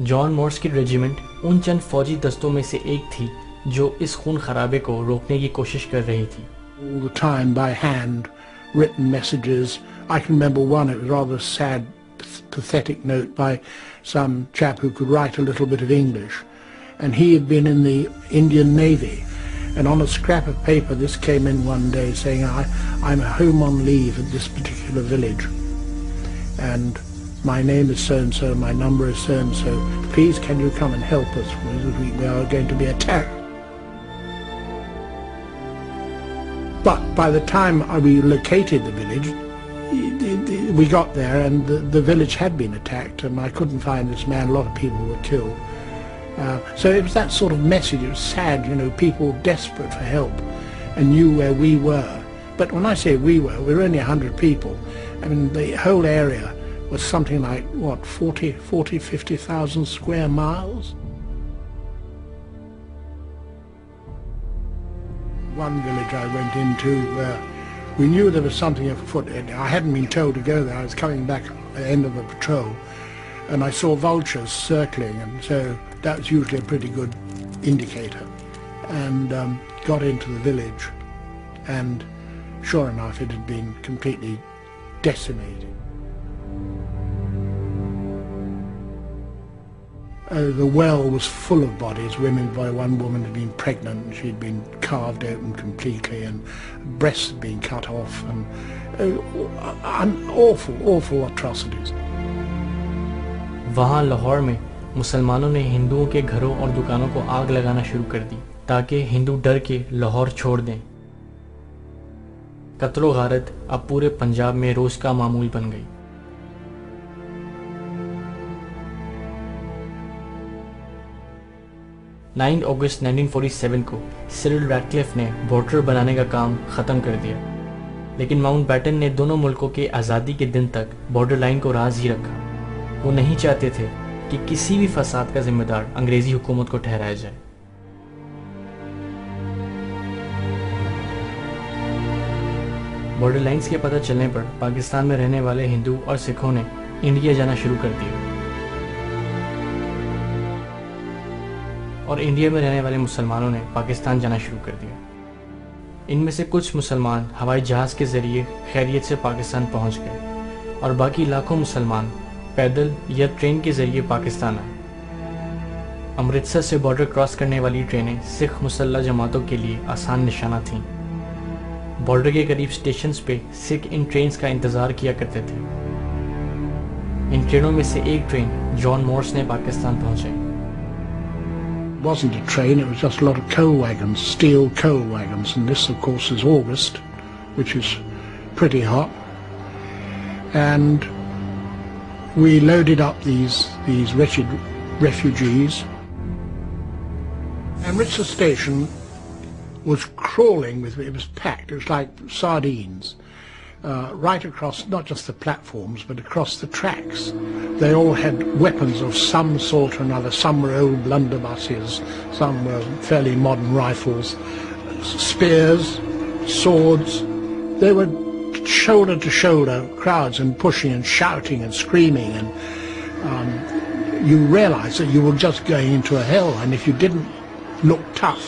John Morse की regiment उन चंद फौजी दस्तों में से एक थी जो इस खून खराबे को रोकने की कोशिश कर रही थी। All the time by hand, written messages. I can remember one, it was rather a sad, pathetic note by some chap who could write a little bit of English. And he had been in the Indian Navy. And on a scrap of paper, this came in one day saying, I'm home on leave at this particular village. And my name is so-and-so, my number is so-and-so. Please, can you come and help us? We are going to be attacked. But by the time we located the village, we got there and the village had been attacked, and I couldn't find this man. A lot of people were killed. So it was that sort of message. It was sad, you know, people desperate for help and knew where we were. But when I say we were only 100 people. I mean, the whole area was something like, what, 50,000 square miles? One village I went into, we knew there was something afoot. I hadn't been told to go there. I was coming back at the end of a patrol, and I saw vultures circling, and so that was usually a pretty good indicator. And got into the village, and sure enough, it had been completely decimated. The well was full of bodies. One woman had been pregnant, and she'd been carved open completely, and breasts had been cut off, and awful atrocities. वहाँ लाहौर में मुसलमानों ने हिंदुओं के घरों और दुकानों को आग लगाना शुरू कर दी ताकि हिंदू डर के लाहौर छोड़ दें। कत्लो गारत अब पूरे पंजाब में रोज का मामूल बन गई। 9 अगस्त 1947 को सिरिल रैडक्लिफ ने बॉर्डर बनाने का काम ख़त्म कर दिया, लेकिन माउंटबेटन ने दोनों मुल्कों के आज़ादी के दिन तक बॉर्डर लाइन को राज ही रखा। वो नहीं चाहते थे कि किसी भी फसाद का जिम्मेदार अंग्रेज़ी हुकूमत को ठहराया जाए। बॉर्डर लाइन्स के पता चलने पर पाकिस्तान में रहने वाले हिंदू और सिखों ने इंडिया जाना शुरू कर दिया और इंडिया में रहने वाले मुसलमानों ने पाकिस्तान जाना शुरू कर दिया। इनमें से कुछ मुसलमान हवाई जहाज़ के ज़रिए खैरियत से पाकिस्तान पहुंच गए और बाकी लाखों मुसलमान पैदल या ट्रेन के ज़रिए पाकिस्तान आए। अमृतसर से बॉर्डर क्रॉस करने वाली ट्रेनें सिख मुसल्लह जमातों के लिए आसान निशाना थीं। बॉर्डर के करीब स्टेशंस पे सिख इन ट्रेन्स का इंतज़ार किया करते थे। इन ट्रेनों में से एक ट्रेन जॉन मोर्स ने पाकिस्तान पहुंचाई। It wasn't a train, it was just a lot of coal wagons, steel coal wagons, and this of course is August, which is pretty hot, and we loaded up these wretched refugees. Amritsar station was crawling with, it was packed, it was like sardines, right across not just the platforms but across the tracks. They all had weapons of some sort or another. Some were old blunderbusses, some were fairly modern rifles, spears, swords. They were shoulder to shoulder crowds and pushing and shouting and screaming, and you realized that you were just going into a hell, and if you didn't look tough,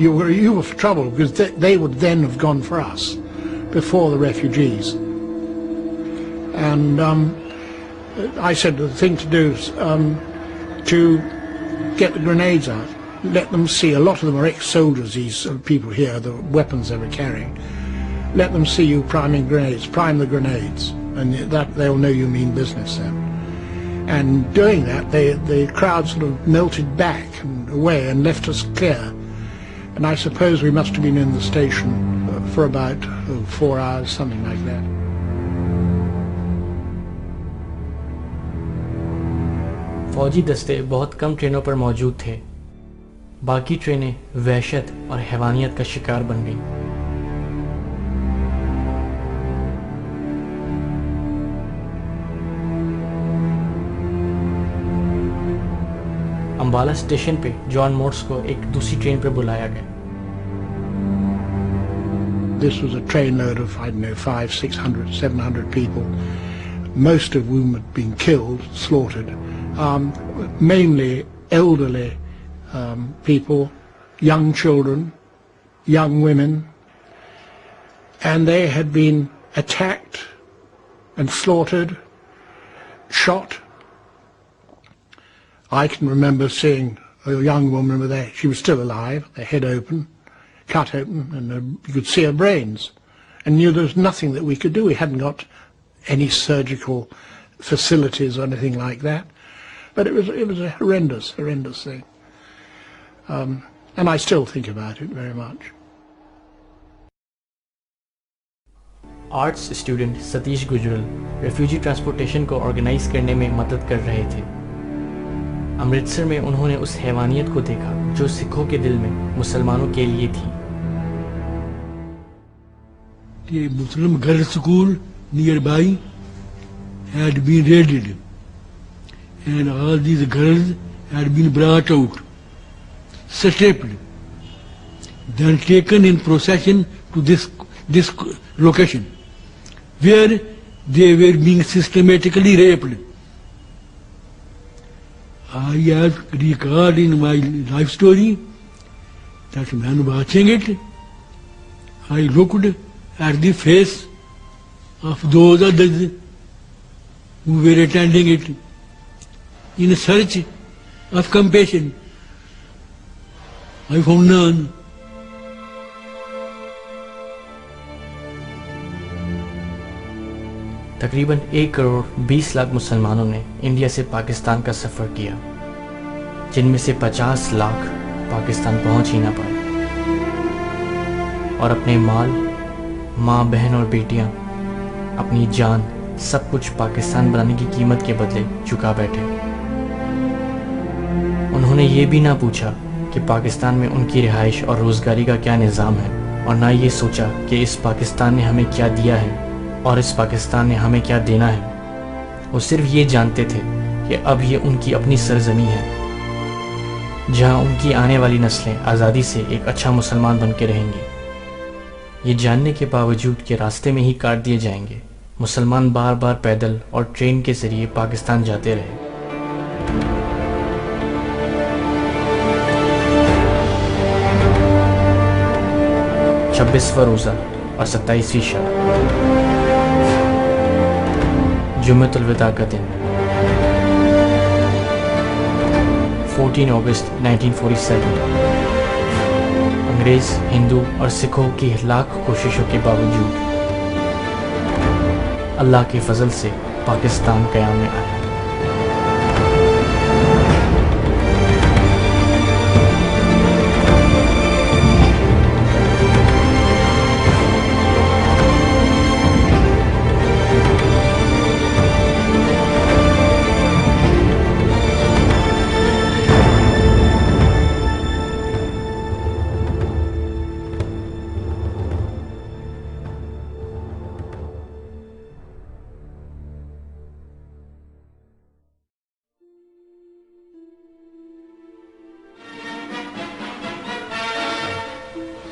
you were for trouble, because they would then have gone for us before the refugees. And I said the thing to do is to get the grenades out, let them see. A lot of them are ex-soldiers, these people here, the weapons they were carrying. Let them see you priming grenades, prime the grenades, and that they'll know you mean business then. And doing that, the crowd sort of melted back and away and left us clear. And I suppose we must have been in the station for about 4 hours, something like that. फौजी दस्ते बहुत कम ट्रेनों पर मौजूद थे। बाकी ट्रेनें वहशत और हैवानियत का शिकार बन गईं। अंबाला स्टेशन पे जॉन मोर्स को एक दूसरी ट्रेन पर बुलाया गया। This was a trainload of, I don't know, 500, 600, 700 people. most of whom had been killed, slaughtered, mainly elderly people, young children, young women, and they had been attacked and slaughtered, shot. I can remember seeing a young woman with she was still alive, her head open, cut open, and you could see her brains, and knew there was nothing that we could do. We hadn't got any surgical facilities or anything like that, but it was a horrendous thing, and I still think about it very much. Arts student Satish गुजरल refugee transportation को organise करने में मदद कर रहे थे। अमृतसर में उन्होंने उस हैवानियत को देखा जो सिखों के दिल में मुसलमानों के लिए थी। The Muslim girls' school nearby had been raided, and all these girls had been brought out, stripped, then taken in procession to this location, where they were being systematically raped. I have recalled in my life story that when watching it, I looked at the face of those others who were attending it in search of compassion. I found none. तकरीबन 1 करोड़ 20 लाख मुसलमानों ने India से पाकिस्तान का सफ़र किया, जिनमें से 50 लाख पाकिस्तान पहुंच ही ना पाए और अपने माल, माँ बहन और बेटियां, अपनी जान, सब कुछ पाकिस्तान बनाने की कीमत के बदले चुका बैठे। उन्होंने ये भी ना पूछा कि पाकिस्तान में उनकी रिहाइश और रोज़गारी का क्या निज़ाम है, और ना ये सोचा कि इस पाकिस्तान ने हमें क्या दिया है और इस पाकिस्तान ने हमें क्या देना है। वो सिर्फ ये जानते थे कि अब ये उनकी अपनी सरजमी है, जहाँ उनकी आने वाली नस्लें आज़ादी से एक अच्छा मुसलमान बन के रहेंगी। ये जानने के बावजूद कि रास्ते में ही काट दिए जाएंगे, मुसलमान बार बार पैदल और ट्रेन के ज़रिए पाकिस्तान जाते रहे। 26वां रोज़ा और 27वीं शब, जुम्मतुल विदा का दिन, 14 अगस्त 1947। अंग्रेज़, हिंदू और सिखों की लाख कोशिशों के बावजूद अल्लाह के फजल से पाकिस्तान क़याम में आया।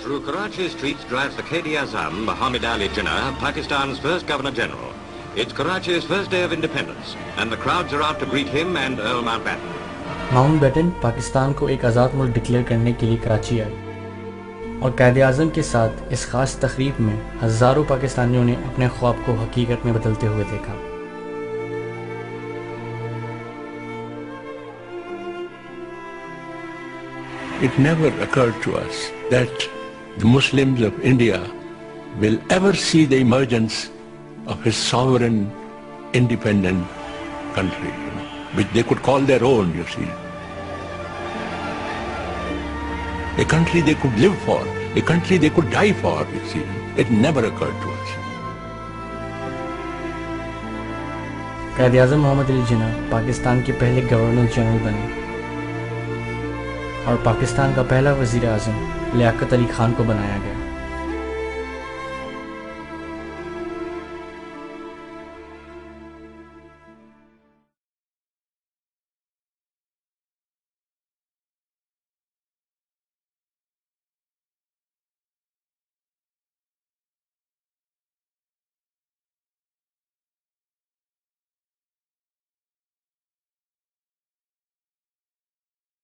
Through Karachi's streets drives the Quaid-e-Azam, Muhammad Ali Jinnah, Pakistan's first Governor-General. It's Karachi's first day of independence, and the crowds are out to greet him and Earl Mountbatten. Mountbatten Pakistan को एक आज़ाद मुल्क डिक्लेयर करने के लिए कराची आए, और क़ायद-ए-आज़म के साथ इस ख़ास तक़रीब में हज़ारों पाकिस्तानियों ने अपने ख्वाब को हकीकत में बदलते हुए देखा। It never occurred to us that the Muslims of India will ever see the emergence of a sovereign, independent country, which they could call their own, you see. A country they could live for, a country they could die for, you see. It never occurred to us. Quaid-e-Azam Mohammad Ali Jinnah Pakistan के पहले governor general बने, और पाकिस्तान का पहला वज़ीर आज़म लियाकत अली खान को बनाया गया।